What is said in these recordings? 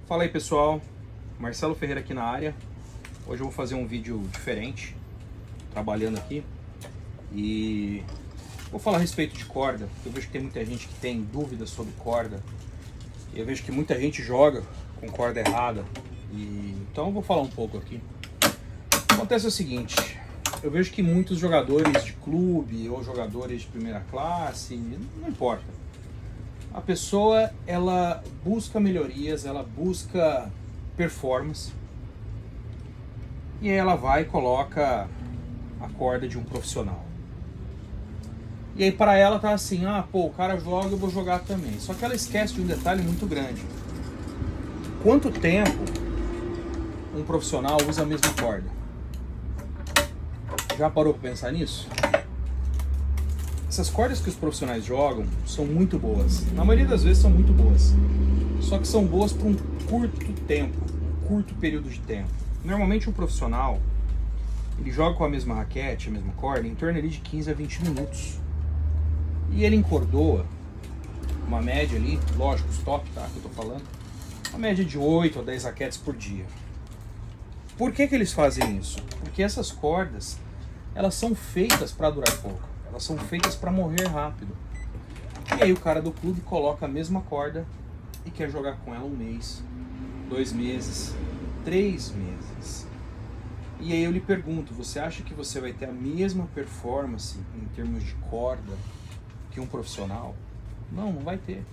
Fala aí pessoal, Marcelo Ferreira aqui na área. Hoje eu vou fazer um vídeo diferente, trabalhando aqui, e vou falar a respeito de corda. Eu vejo que tem muita gente que tem dúvidas sobre corda, e eu vejo que muita gente joga com corda errada, então eu vou falar um pouco aqui. Acontece o seguinte, eu vejo que muitos jogadores de clube ou jogadores de primeira classe, não importa, a pessoa ela busca melhorias, ela busca performance, e aí ela vai e coloca a corda de um profissional. E aí para ela tá assim, o cara joga, eu vou jogar também. Só que ela esquece de um detalhe muito grande. Quanto tempo um profissional usa a mesma corda? Já parou para pensar nisso? Essas cordas que os profissionais jogam são muito boas. Na maioria das vezes são muito boas. Só que são boas por um curto tempo, um curto período de tempo. Normalmente um profissional, ele joga com a mesma raquete, a mesma corda, em torno ali de 15 a 20 minutos. E ele encordoa uma média ali, lógico, os top, tá, que eu tô falando, uma média de 8 a 10 raquetes por dia. Por que eles fazem isso? Porque essas cordas, elas são feitas para durar pouco. Elas são feitas para morrer rápido. E aí o cara do clube coloca a mesma corda e quer jogar com ela 1 mês, 2 meses, 3 meses. E aí eu lhe pergunto, você acha que você vai ter a mesma performance em termos de corda que um profissional? Não, não vai ter.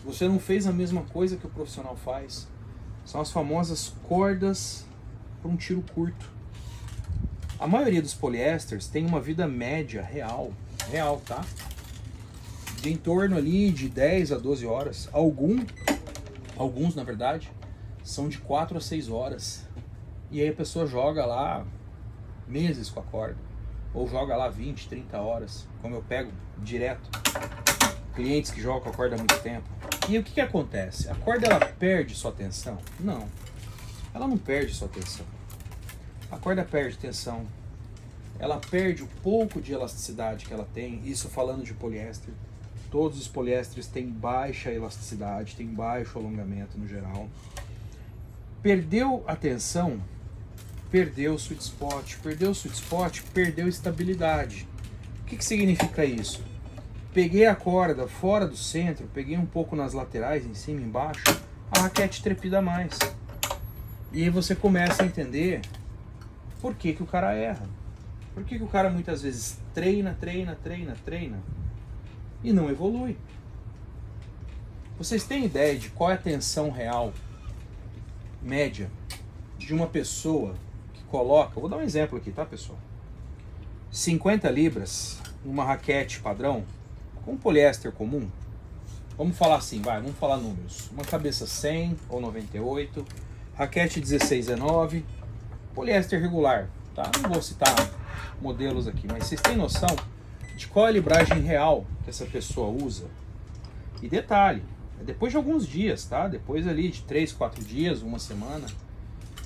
Você não fez a mesma coisa que o profissional faz. São as famosas cordas para um tiro curto. A maioria dos poliésteres tem uma vida média real, tá? De em torno ali de 10 a 12 horas. Alguns na verdade, são de 4 a 6 horas. E aí a pessoa joga lá meses com a corda. Ou joga lá 20, 30 horas, como eu pego direto. Clientes que jogam com a corda há muito tempo. E o que acontece? A corda ela perde sua tensão? Não, ela não perde sua tensão. A corda perde tensão, ela perde o pouco de elasticidade que ela tem, isso falando de poliéster. Todos os poliésteres têm baixa elasticidade, têm baixo alongamento no geral. Perdeu a tensão, perdeu o sweet spot, perdeu estabilidade. O que significa isso? Peguei a corda fora do centro, peguei um pouco nas laterais, em cima e embaixo, a raquete trepida mais. E aí você começa a entender por que o cara erra. Por que o cara muitas vezes treina e não evolui. Vocês têm ideia de qual é a tensão real, média, de uma pessoa que coloca, vou dar um exemplo aqui, tá pessoal? 50 libras, uma raquete padrão, com um poliéster comum, vamos falar assim, vamos falar números, uma cabeça 100 ou 98, raquete 16/19, poliéster regular, tá? Não vou citar modelos aqui, mas vocês têm noção de qual é a libragem real que essa pessoa usa? E detalhe, depois de alguns dias, tá? Depois ali de 3, 4 dias, uma semana,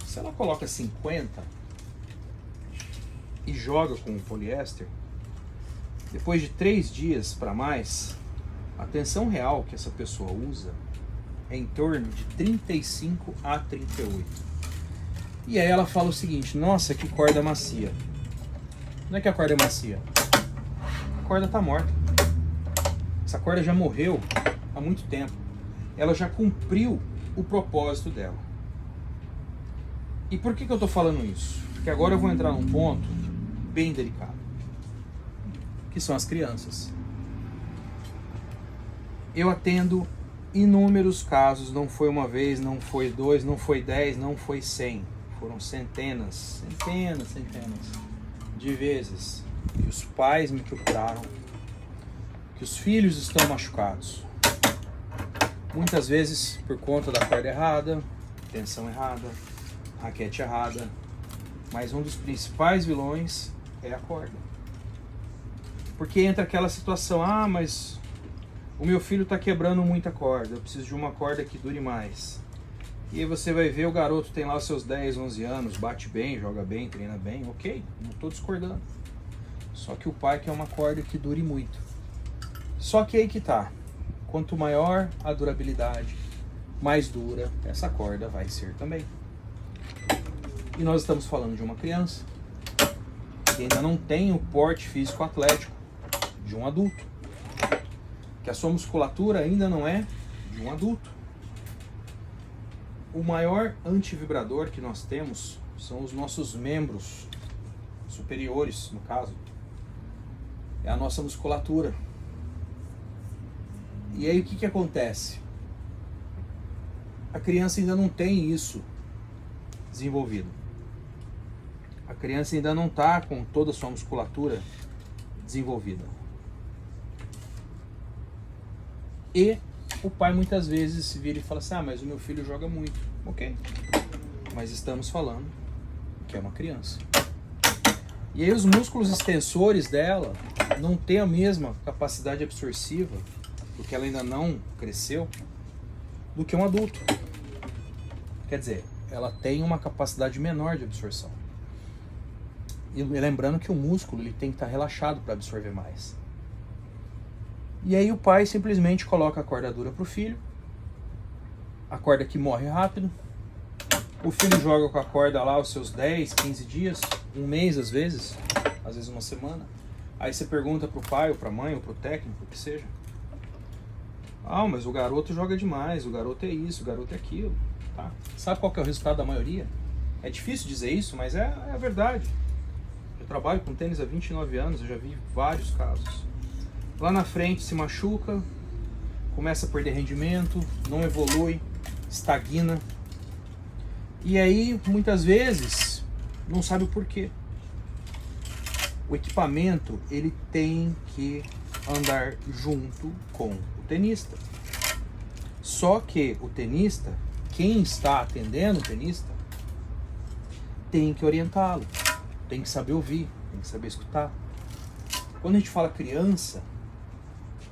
se ela coloca 50 e joga com o poliéster, depois de 3 dias para mais, a tensão real que essa pessoa usa é em torno de 35 a 38. E aí ela fala o seguinte, nossa, que corda macia. Não é que a corda é macia, a corda tá morta. Essa corda já morreu há muito tempo. Ela já cumpriu o propósito dela. E por que eu tô falando isso? Porque agora eu vou entrar num ponto bem delicado, que são as crianças. Eu atendo inúmeros casos, não foi uma vez, não foi 2, não foi 10, não foi 100. Foram centenas de vezes que os pais me procuraram, que os filhos estão machucados. Muitas vezes por conta da corda errada, tensão errada, raquete errada. Mas um dos principais vilões é a corda. Porque entra aquela situação, mas o meu filho está quebrando muita corda, eu preciso de uma corda que dure mais. E aí você vai ver, o garoto tem lá os seus 10, 11 anos, bate bem, joga bem, treina bem, ok, não estou discordando. Só que o pai quer uma corda que dure muito. Só que aí que tá, quanto maior a durabilidade, mais dura essa corda vai ser também. E nós estamos falando de uma criança que ainda não tem o porte físico atlético de um adulto, que a sua musculatura ainda não é de um adulto. O maior antivibrador que nós temos são os nossos membros superiores, no caso. É a nossa musculatura. E aí o que acontece? A criança ainda não tem isso desenvolvido. A criança ainda não está com toda a sua musculatura desenvolvida. E o pai muitas vezes se vira e fala assim, mas o meu filho joga muito. Ok, mas estamos falando que é uma criança. E aí os músculos extensores dela não têm a mesma capacidade absortiva, porque ela ainda não cresceu, do que um adulto. Quer dizer, ela tem uma capacidade menor de absorção. E lembrando que o músculo ele tem que estar relaxado para absorver mais. E aí o pai simplesmente coloca a corda dura para o filho, a corda que morre rápido. O filho joga com a corda lá os seus 10, 15 dias, um mês às vezes uma semana. Aí você pergunta pro pai, ou pra mãe, ou pro técnico, o que seja. Mas o garoto joga demais, o garoto é isso, o garoto é aquilo. Tá? Sabe qual que é o resultado da maioria? É difícil dizer isso, mas é a verdade. Eu trabalho com tênis há 29 anos, eu já vi vários casos. Lá na frente se machuca, começa a perder rendimento, não evolui, estagna. E aí, muitas vezes, não sabe o porquê. O equipamento, ele tem que andar junto com o tenista. Só que o tenista, quem está atendendo o tenista, tem que orientá-lo, tem que saber ouvir, tem que saber escutar. Quando a gente fala criança,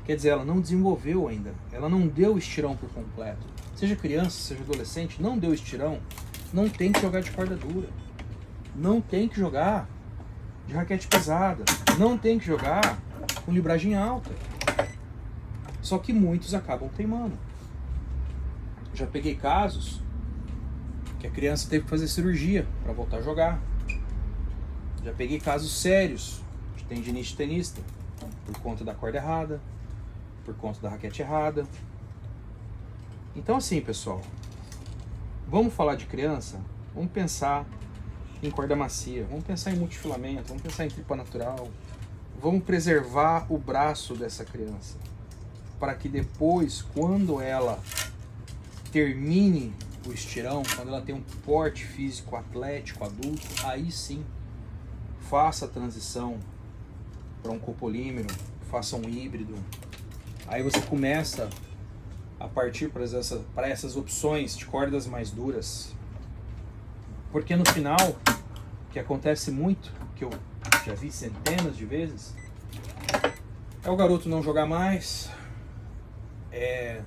quer dizer, ela não desenvolveu ainda, ela não deu o estirão por completo. Seja criança, seja adolescente, não deu estirão, não tem que jogar de corda dura, não tem que jogar de raquete pesada, não tem que jogar com libragem alta. Só que muitos acabam teimando. Já peguei casos que a criança teve que fazer cirurgia para voltar a jogar. Já peguei casos sérios de tendinite tenista por conta da corda errada, por conta da raquete errada. Então assim, pessoal, vamos falar de criança, vamos pensar em corda macia, vamos pensar em multifilamento, vamos pensar em tripa natural, vamos preservar o braço dessa criança, para que depois, quando ela termine o estirão, quando ela tem um porte físico atlético, adulto, aí sim, faça a transição para um copolímero, faça um híbrido. Aí você começa a partir para essas opções de cordas mais duras. Porque no final, o que acontece muito, que eu já vi centenas de vezes, é o garoto não jogar mais,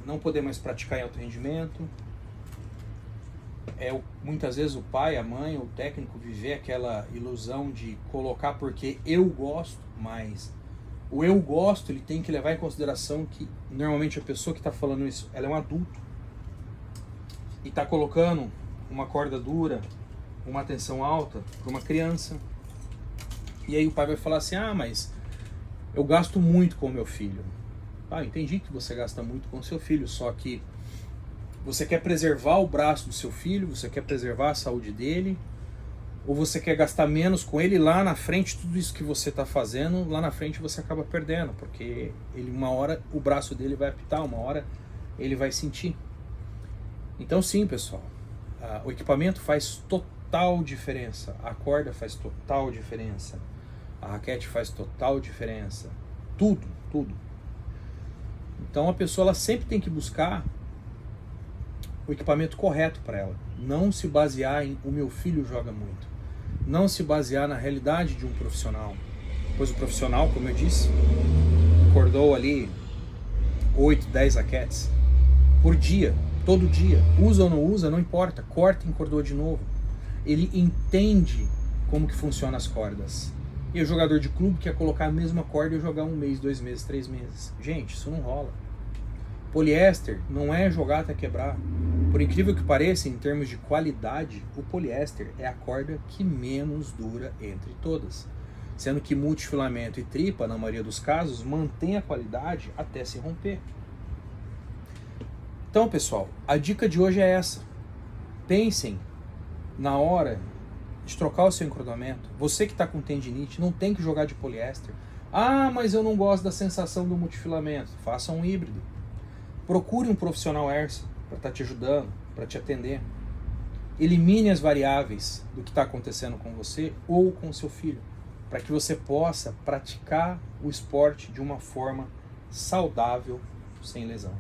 não poder mais praticar em alto rendimento, muitas vezes o pai, a mãe, o técnico viver aquela ilusão de colocar porque eu gosto, mas o eu gosto ele tem que levar em consideração que normalmente a pessoa que está falando isso, ela é um adulto e está colocando uma corda dura, uma tensão alta para uma criança. E aí o pai vai falar assim, mas eu gasto muito com o meu filho. Entendi que você gasta muito com o seu filho, só que você quer preservar o braço do seu filho, você quer preservar a saúde dele, ou você quer gastar menos com ele lá na frente, tudo isso que você está fazendo, lá na frente você acaba perdendo, porque uma hora o braço dele vai apitar, uma hora ele vai sentir. Então sim, pessoal, o equipamento faz total diferença, a corda faz total diferença, a raquete faz total diferença, tudo. Então a pessoa ela sempre tem que buscar o equipamento correto para ela, não se basear em o meu filho joga muito, não se basear na realidade de um profissional, pois o profissional, como eu disse, acordou ali 8, 10 raquetes por dia, todo dia, usa ou não usa, não importa, corta e encordou de novo. Ele entende como que funcionam as cordas. E o jogador de clube quer colocar a mesma corda e jogar 1 mês, 2 meses, 3 meses. Gente, isso não rola. Poliéster não é jogar até quebrar. Por incrível que pareça, em termos de qualidade, o poliéster é a corda que menos dura entre todas, sendo que multifilamento e tripa, na maioria dos casos, mantém a qualidade até se romper. Então, pessoal, a dica de hoje é essa. Pensem na hora de trocar o seu encrodamento. Você que está com tendinite não tem que jogar de poliéster. Ah, mas eu não gosto da sensação do multifilamento. Faça um híbrido. Procure um profissional ERSA para estar te ajudando, para te atender. Elimine as variáveis do que está acontecendo com você ou com seu filho, para que você possa praticar o esporte de uma forma saudável, sem lesão.